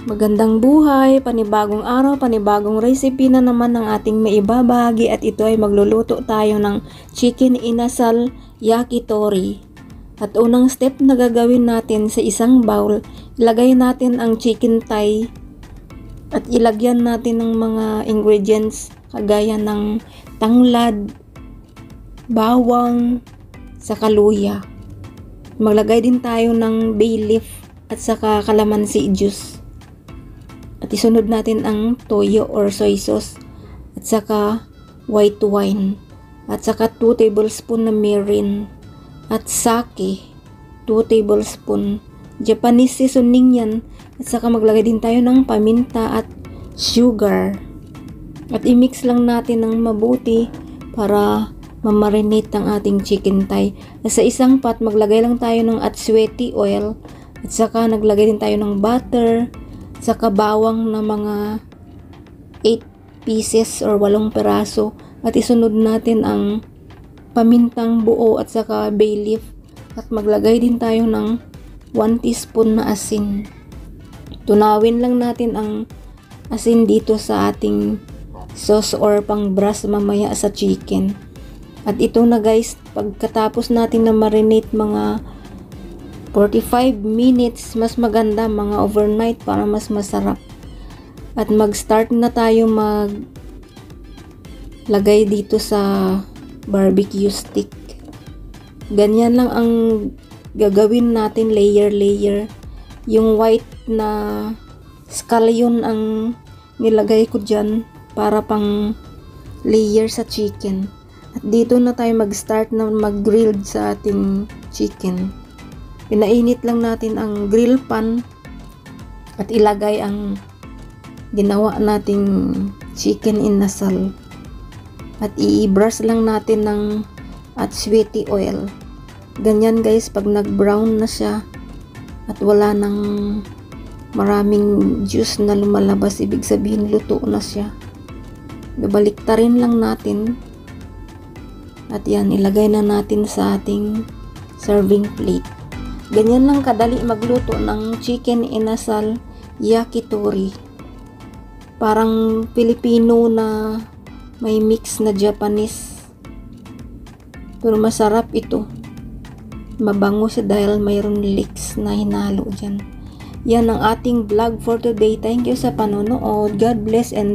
Magandang buhay, panibagong araw, panibagong recipe na naman ang ating maibabahagi at ito ay magluluto tayo ng chicken inasal yakitori. At unang step na gagawin natin sa isang bowl, ilagay natin ang chicken thigh at ilagyan natin ng mga ingredients kagaya ng tanglad, bawang, saka luya. Maglagay din tayo ng bay leaf at saka calamansi juice. At isunod natin ang toyo or soy sauce at saka white wine at saka 2 tablespoon na mirin at sake 2 tablespoon. Japanese seasoning yan at saka maglagay din tayo ng paminta at sugar at i-mix lang natin ng mabuti para mamarinate ang ating chicken thigh. At sa isang pot maglagay lang tayo ng atsweti oil at saka naglagay din tayo ng butter saka bawang na mga 8 pieces or 8 peraso at isunod natin ang pamintang buo at saka bay leaf at maglagay din tayo ng 1 teaspoon na asin. Tunawin lang natin ang asin dito sa ating sauce or pang brush mamaya sa chicken. At ito na guys, pagkatapos natin na marinate mga 45 minutes, mas maganda mga overnight para mas masarap. At mag-start na tayo maglagay dito sa barbecue stick. Ganyan lang ang gagawin natin, layer. Yung white na scallion ang nilagay ko dyan para pang layer sa chicken. At dito na tayo mag-start na mag-grilled sa ating chicken. Pinainit lang natin ang grill pan at ilagay ang ginawa nating chicken inasal at i-brush lang natin ng atsweti oil. Ganyan guys, pag nag-brown na siya at wala nang maraming juice na lumalabas, ibig sabihin luto na siya. Babaliktarin lang natin at yan, ilagay na natin sa ating serving plate. Ganyan lang kadali magluto ng chicken inasal yakitori. Parang Pilipino na may mix na Japanese. Pero masarap ito. Mabango siya dahil mayroon leeks na hinalo dyan. Yan ang ating vlog for today. Thank you sa panonood. God bless and